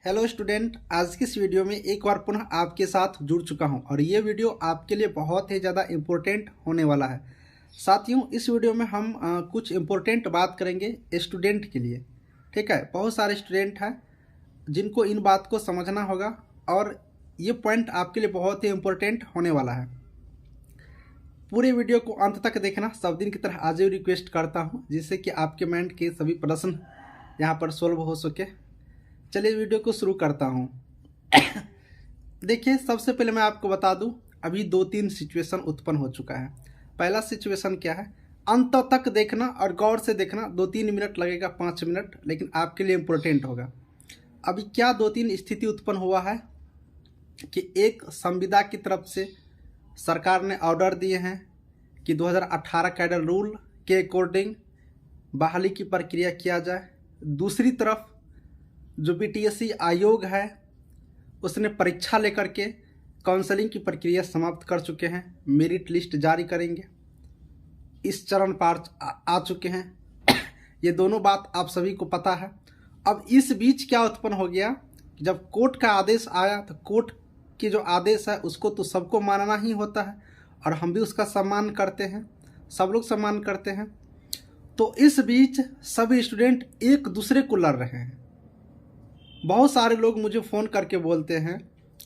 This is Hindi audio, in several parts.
हेलो स्टूडेंट, आज की इस वीडियो में एक बार पुनः आपके साथ जुड़ चुका हूं और ये वीडियो आपके लिए बहुत ही ज़्यादा इम्पोर्टेंट होने वाला है। साथियों, इस वीडियो में हम कुछ इम्पोर्टेंट बात करेंगे स्टूडेंट के लिए। ठीक है, बहुत सारे स्टूडेंट हैं जिनको इन बात को समझना होगा और ये पॉइंट आपके लिए बहुत ही इम्पोर्टेंट होने वाला है। पूरे वीडियो को अंत तक देखना सब दिन की तरह आज ही रिक्वेस्ट करता हूँ, जिससे कि आपके माइंड के सभी प्रश्न यहाँ पर सोल्व हो सके। चलिए वीडियो को शुरू करता हूँ। देखिए, सबसे पहले मैं आपको बता दूं, अभी 2-3 सिचुएशन उत्पन्न हो चुका है। पहला सिचुएशन क्या है, अंत तक देखना और गौर से देखना। 2-3 मिनट लगेगा, 5 मिनट, लेकिन आपके लिए इम्पोर्टेंट होगा। अभी क्या 2-3 स्थिति उत्पन्न हुआ है कि एक संविदा की तरफ से सरकार ने ऑर्डर दिए हैं कि 2018 कैडर रूल के अकॉर्डिंग बहाली की प्रक्रिया किया जाए। दूसरी तरफ जो बीटीएससी आयोग है उसने परीक्षा लेकर के काउंसलिंग की प्रक्रिया समाप्त कर चुके हैं, मेरिट लिस्ट जारी करेंगे, इस चरण पार आ चुके हैं। ये दोनों बात आप सभी को पता है। अब इस बीच क्या उत्पन्न हो गया, जब कोर्ट का आदेश आया तो कोर्ट की जो आदेश है उसको तो सबको मानना ही होता है और हम भी उसका सम्मान करते हैं, सब लोग सम्मान करते हैं। तो इस बीच सभी स्टूडेंट एक दूसरे को लड़ रहे हैं। बहुत सारे लोग मुझे फ़ोन करके बोलते हैं,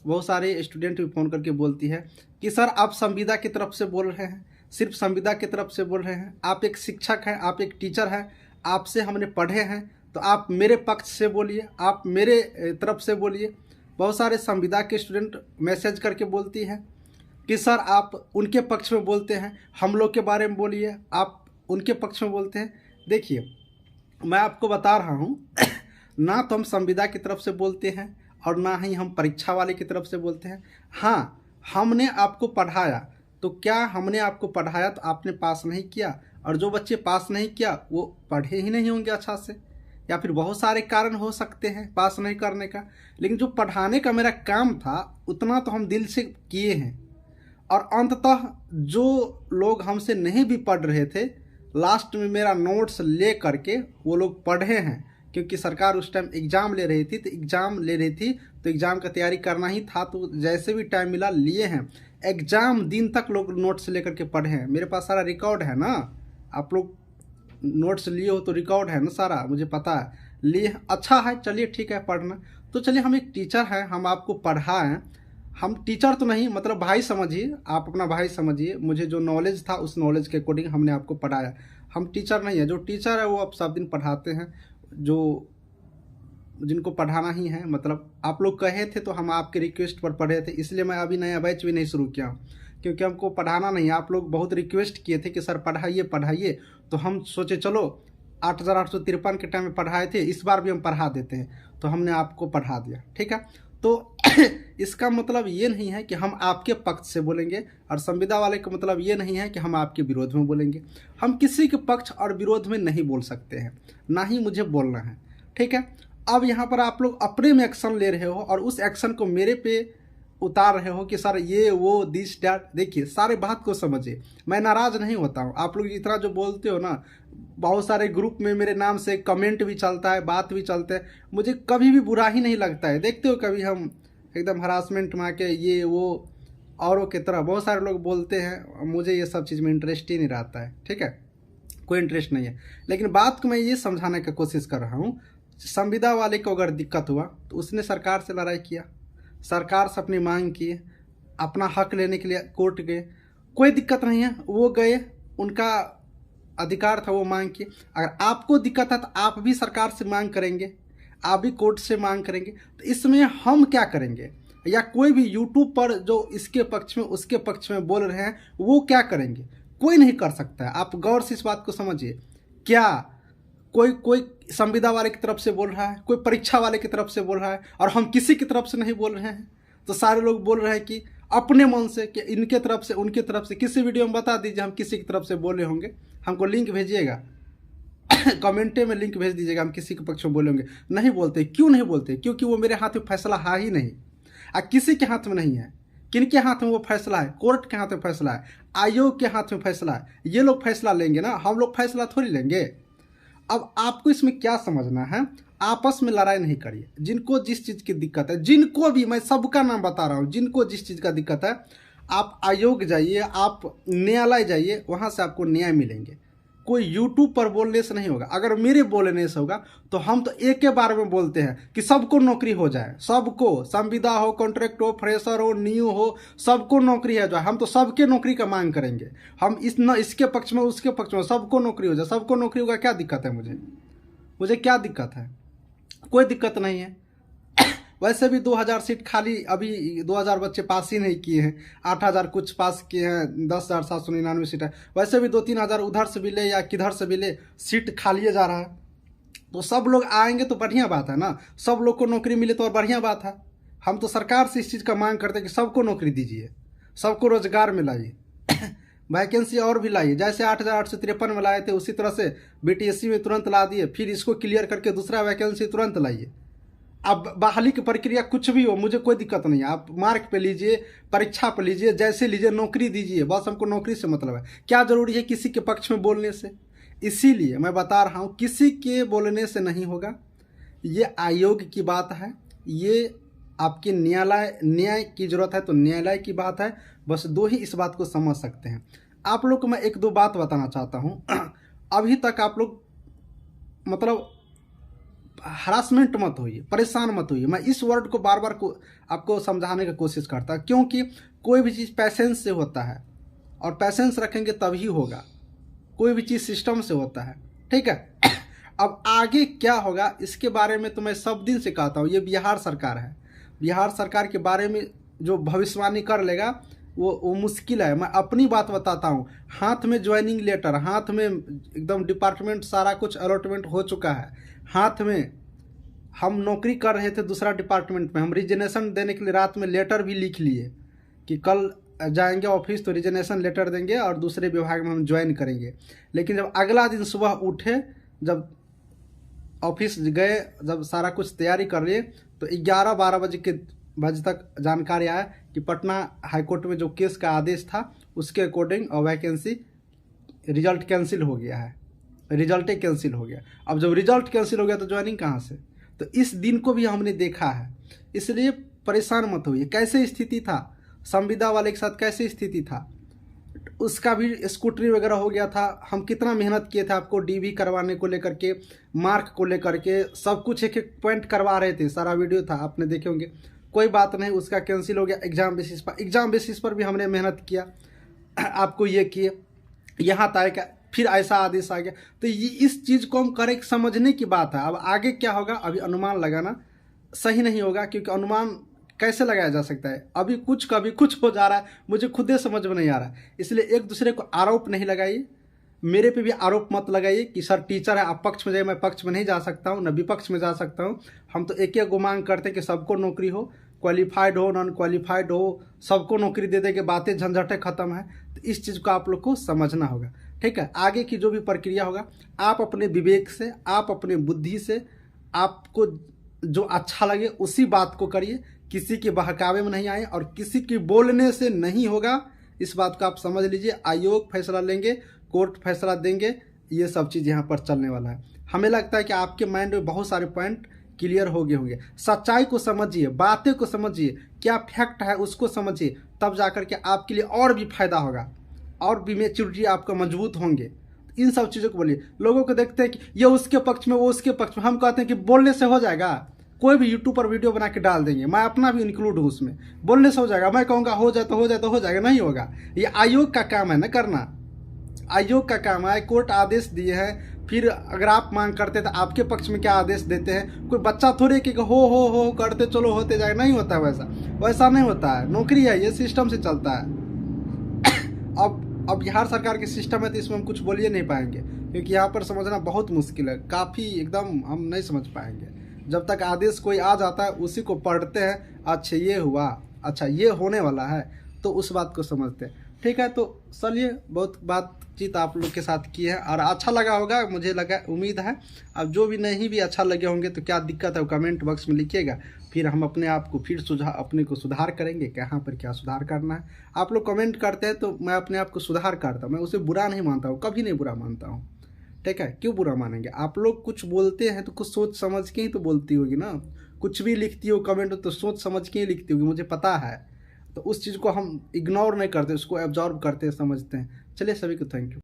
बहुत सारे स्टूडेंट भी फ़ोन करके बोलती है कि सर आप संविदा की तरफ से बोल रहे हैं, सिर्फ संविदा की तरफ से बोल रहे हैं, आप एक शिक्षक हैं, आप एक टीचर हैं, आपसे हमने पढ़े हैं, तो आप मेरे पक्ष से बोलिए, आप मेरे तरफ से बोलिए। बहुत सारे संविदा के स्टूडेंट मैसेज करके बोलती है कि सर आप उनके पक्ष में बोलते हैं, हम लोग के बारे में बोलिए, आप उनके पक्ष में बोलते हैं। देखिए, मैं आपको बता रहा हूँ ना तो हम संविदा की तरफ से बोलते हैं और ना ही हम परीक्षा वाले की तरफ से बोलते हैं। हाँ, हमने आपको पढ़ाया, तो क्या हमने आपको पढ़ाया तो आपने पास नहीं किया, और जो बच्चे पास नहीं किया वो पढ़े ही नहीं होंगे अच्छा से, या फिर बहुत सारे कारण हो सकते हैं पास नहीं करने का। लेकिन जो पढ़ाने का मेरा काम था उतना तो हम दिल से किए हैं। और अंततः जो लोग हमसे नहीं भी पढ़ रहे थे, लास्ट में मेरा नोट्स ले करके वो लोग पढ़े हैं, क्योंकि सरकार उस टाइम एग्ज़ाम ले रही थी तो एग्ज़ाम का तैयारी करना ही था, तो जैसे भी टाइम मिला लिए हैं। एग्ज़ाम दिन तक लोग नोट्स लेकर के पढ़े हैं, मेरे पास सारा रिकॉर्ड है ना। आप लोग नोट्स लिए हो तो रिकॉर्ड है ना सारा, मुझे पता है लिए। अच्छा है, चलिए ठीक है पढ़ना। तो चलिए, हम एक टीचर हैं, हम आपको पढ़ाएं। हम टीचर तो नहीं, मतलब भाई समझिए, आप अपना भाई समझिए। मुझे जो नॉलेज था उस नॉलेज के अकॉर्डिंग हमने आपको पढ़ाया। हम टीचर नहीं है, जो टीचर है वो अब सब दिन पढ़ाते हैं, जो जिनको पढ़ाना ही है। मतलब आप लोग कहे थे तो हम आपके रिक्वेस्ट पर पढ़े थे, इसलिए मैं अभी नया बैच भी नहीं शुरू किया हूँ, क्योंकि हमको पढ़ाना नहीं है। आप लोग बहुत रिक्वेस्ट किए थे कि सर पढ़ाइए पढ़ाइए, तो हम सोचे चलो 8853 के टाइम में पढ़ाए थे, इस बार भी हम पढ़ा देते हैं, तो हमने आपको पढ़ा दिया। ठीक है, तो इसका मतलब ये नहीं है कि हम आपके पक्ष से बोलेंगे, और संविदा वाले का मतलब ये नहीं है कि हम आपके विरोध में बोलेंगे। हम किसी के पक्ष और विरोध में नहीं बोल सकते हैं, ना ही मुझे बोलना है। ठीक है, अब यहाँ पर आप लोग अपने में एक्शन ले रहे हो और उस एक्शन को मेरे पे उतार रहे हो कि सर ये वो दिस डैट। देखिए, सारे बात को समझिए, मैं नाराज़ नहीं होता हूँ। आप लोग इतना जो बोलते हो ना, बहुत सारे ग्रुप में मेरे नाम से कमेंट भी चलता है, बात भी चलते हैं, मुझे कभी भी बुरा ही नहीं लगता है। देखते हो कभी हम एकदम हरासमेंट में आके ये वो औरों की तरह बहुत सारे लोग बोलते हैं, मुझे ये सब चीज़ में इंटरेस्ट ही नहीं रहता है। ठीक है, कोई इंटरेस्ट नहीं है। लेकिन बात को मैं ये समझाने की कोशिश कर रहा हूँ, संविदा वाले को अगर दिक्कत हुआ तो उसने सरकार से लड़ाई किया, सरकार से अपनी मांग की, अपना हक लेने के लिए कोर्ट गए, कोई दिक्कत नहीं है, वो गए, उनका अधिकार था, वो मांग किए। अगर आपको दिक्कत है तो आप भी सरकार से मांग करेंगे, आप भी कोर्ट से मांग करेंगे, तो इसमें हम क्या करेंगे, या कोई भी यूट्यूब पर जो इसके पक्ष में उसके पक्ष में बोल रहे हैं वो क्या करेंगे, कोई नहीं कर सकता है। आप गौर से इस बात को समझिए। क्या कोई संविदा वाले की तरफ से बोल रहा है, कोई परीक्षा वाले की तरफ से बोल रहा है, और हम किसी की तरफ से नहीं बोल रहे हैं? तो सारे लोग बोल रहे हैं कि अपने मन से, कि इनके तरफ से उनके तरफ से। किसी वीडियो में बता दीजिए हम किसी की तरफ से बोले होंगे, हमको लिंक भेजिएगा कमेंटे में लिंक भेज दीजिएगा, हम किसी के पक्ष में बोले होंगे। नहीं बोलते, क्यों नहीं बोलते? क्योंकि वो मेरे हाथ में फैसला है ही नहीं, किसी के हाथ में नहीं है। किनके हाथ में वो फैसला है? कोर्ट के हाथ में फैसला है, आयोग के हाथ में फैसला है। ये लोग फैसला लेंगे ना, हम लोग फैसला थोड़ी लेंगे। अब आपको इसमें क्या समझना है, आपस में लड़ाई नहीं करिए। जिनको जिस चीज़ की दिक्कत है, जिनको भी, मैं सबका नाम बता रहा हूँ, जिनको जिस चीज़ का दिक्कत है, आप आयोग जाइए, आप न्यायालय जाइए, वहाँ से आपको न्याय मिलेंगे। कोई यूट्यूब पर बोलने से नहीं होगा। अगर मेरे बोलने से होगा तो हम तो एक के बारे में बोलते हैं कि सबको नौकरी हो जाए, सबको, संविदा हो, कॉन्ट्रैक्ट हो, फ्रेशर हो, न्यू हो, सबको नौकरी है जो है। हम तो सबके नौकरी का मांग करेंगे। हम इसके पक्ष में, उसके पक्ष में, सबको नौकरी हो जाए। सबको नौकरी होगा, क्या दिक्कत है मुझे क्या दिक्कत है? कोई दिक्कत नहीं है। वैसे भी 2000 सीट खाली, अभी 2000 बच्चे पास ही नहीं किए हैं, 8000 कुछ पास किए हैं, 10,799 सीट है। वैसे भी 2-3 हज़ार उधर से भी ले या किधर से भी ले, सीट खाली जा रहा है। तो सब लोग आएंगे तो बढ़िया बात है ना, सब लोग को नौकरी मिले तो और बढ़िया बात है। हम तो सरकार से इस चीज़ का मांग करते हैं कि सबको नौकरी दीजिए, सबको रोजगार में लाइए, वैकेंसी और भी लाइए। जैसे 8,853 में लाए थे, उसी तरह से BTSC में तुरंत ला दिए, फिर इसको क्लियर करके दूसरा वैकेंसी तुरंत लाइए। अब बहाली की प्रक्रिया कुछ भी हो, मुझे कोई दिक्कत नहीं है। आप मार्क पे लीजिए, परीक्षा पे लीजिए, जैसे लीजिए, नौकरी दीजिए, बस हमको नौकरी से मतलब है। क्या जरूरी है किसी के पक्ष में बोलने से? इसीलिए मैं बता रहा हूँ, किसी के बोलने से नहीं होगा। ये आयोग की बात है, ये आपके न्याय की जरूरत है तो न्यायालय की बात है। बस दो ही इस बात को समझ सकते हैं। आप लोग को मैं 1-2 बात बताना चाहता हूँ। अभी तक आप लोग मतलब हरासमेंट मत होइए, परेशान मत होइए। मैं इस वर्ड को बार बार आपको समझाने की कोशिश करता हूँ, क्योंकि कोई भी चीज़ पैसेंस से होता है, और पैसेंस रखेंगे तभी होगा। कोई भी चीज़ सिस्टम से होता है, ठीक है। अब आगे क्या होगा इसके बारे में तो मैं सब दिन से कहता हूँ। ये बिहार सरकार है, बिहार सरकार के बारे में जो भविष्यवाणी कर लेगा वो मुश्किल है। मैं अपनी बात बताता हूँ। हाथ में ज्वाइनिंग लेटर, हाथ में एकदम डिपार्टमेंट सारा कुछ अलॉटमेंट हो चुका है। हाथ में हम नौकरी कर रहे थे दूसरा डिपार्टमेंट में, हम रिजनेशन देने के लिए रात में लेटर भी लिख लिए कि कल जाएंगे ऑफिस तो रिजनेशन लेटर देंगे और दूसरे विभाग में हम ज्वाइन करेंगे। लेकिन जब अगला दिन सुबह उठे, जब ऑफिस गए, जब सारा कुछ तैयारी कर लिए, तो 11-12 बजे तक जानकारी आया कि पटना हाईकोर्ट में जो केस का आदेश था उसके अकॉर्डिंग वैकेंसी रिजल्ट कैंसिल हो गया है, रिजल्ट ही कैंसिल हो गया। अब जब रिजल्ट कैंसिल हो गया तो ज्वाइनिंग कहाँ से? तो इस दिन को भी हमने देखा है, इसलिए परेशान मत होइए। कैसे स्थिति था संविदा वाले के साथ, कैसे स्थिति था, उसका भी स्कूटरी वगैरह हो गया था। हम कितना मेहनत किए थे आपको DV करवाने को लेकर के, मार्क को लेकर के, सब कुछ एक एक पॉइंट करवा रहे थे, सारा वीडियो था, आपने देखे होंगे। कोई बात नहीं, उसका कैंसिल हो गया एग्जाम बेसिस पर। एग्जाम बेसिस पर भी हमने मेहनत किया, आपको ये किए, यहाँ तक फिर ऐसा आदेश आ गया। तो ये इस चीज़ को हम करेक्ट समझने की बात है। अब आगे क्या होगा, अभी अनुमान लगाना सही नहीं होगा, क्योंकि अनुमान कैसे लगाया जा सकता है? अभी कुछ कभी कुछ हो जा रहा है, मुझे खुद ही समझ में नहीं आ रहा है। इसलिए एक दूसरे को आरोप नहीं लगाइए, मेरे पे भी आरोप मत लगाइए कि सर टीचर है आप पक्ष में जाइए। मैं पक्ष में नहीं जा सकता हूँ, न विपक्ष में जा सकता हूँ। हम तो एक एक मांग करते हैं कि सबको नौकरी हो, क्वालिफाइड हो, नॉन क्वालिफाइड हो, सबको नौकरी दे के बातें झंझटें खत्म है। तो इस चीज़ को आप लोग को समझना होगा, ठीक है। आगे की जो भी प्रक्रिया होगा, आप अपने विवेक से, आप अपने बुद्धि से, आपको जो अच्छा लगे उसी बात को करिए। किसी के बहकावे में नहीं आए और किसी के बोलने से नहीं होगा, इस बात को आप समझ लीजिए। आयोग फैसला लेंगे, कोर्ट फैसला देंगे, ये सब चीज़ यहाँ पर चलने वाला है। हमें लगता है कि आपके माइंड में बहुत सारे पॉइंट क्लियर हो गए होंगे। सच्चाई को समझिए, बातें को समझिए, क्या फैक्ट है उसको समझिए, तब जाकर के आपके लिए और भी फायदा होगा, और भी मैच्योरिटी आपका मजबूत होंगे। इन सब चीज़ों को बोलिए। लोगों को देखते हैं कि ये उसके पक्ष में, वो उसके पक्ष में। हम कहते हैं कि बोलने से हो जाएगा, कोई भी यूट्यूब पर वीडियो बना के डाल देंगे, मैं अपना भी इंक्लूड हूँ उसमें। बोलने से हो जाएगा, मैं कहूँगा हो जाए तो हो जाए, तो हो जाएगा, नहीं होगा। ये आयोग का काम है ना करना, आयोग का काम है। कोर्ट आदेश दिए हैं, फिर अगर आप मांग करते तो आपके पक्ष में क्या आदेश देते हैं? कोई बच्चा थोड़े कि हो करते चलो होते जाएगा, नहीं होता है वैसा नहीं होता है। नौकरी है, ये सिस्टम से चलता है। अब बिहार सरकार के सिस्टम है तो इसमें हम कुछ बोल ही नहीं पाएंगे, क्योंकि यहाँ पर समझना बहुत मुश्किल है, काफ़ी एकदम हम नहीं समझ पाएंगे। जब तक आदेश कोई आ जाता है उसी को पढ़ते हैं, अच्छा ये हुआ, अच्छा ये होने वाला है, तो उस बात को समझते हैं, ठीक है। तो चलिए, बहुत बातचीत आप लोग के साथ की है और अच्छा लगा होगा, मुझे लगा, उम्मीद है। अब जो भी नहीं भी अच्छा लगे होंगे तो क्या दिक्कत है, वो कमेंट बॉक्स में लिखिएगा, फिर हम अपने आप को फिर अपने को सुधार करेंगे, कहाँ पर क्या सुधार करना है। आप लोग कमेंट करते हैं तो मैं अपने आप को सुधार करता हूँ, मैं उसे बुरा नहीं मानता हूँ, कभी नहीं बुरा मानता हूँ, ठीक है, क्यों बुरा मानेंगे? आप लोग कुछ बोलते हैं तो कुछ सोच समझ के ही तो बोलती होगी ना। कुछ भी लिखती हो कमेंट तो सोच समझ के ही लिखती होगी, मुझे पता है। तो उस चीज़ को हम इग्नोर नहीं करते, उसको एब्जॉर्ब करते हैं, समझते हैं। चलिए, सभी को थैंक यू।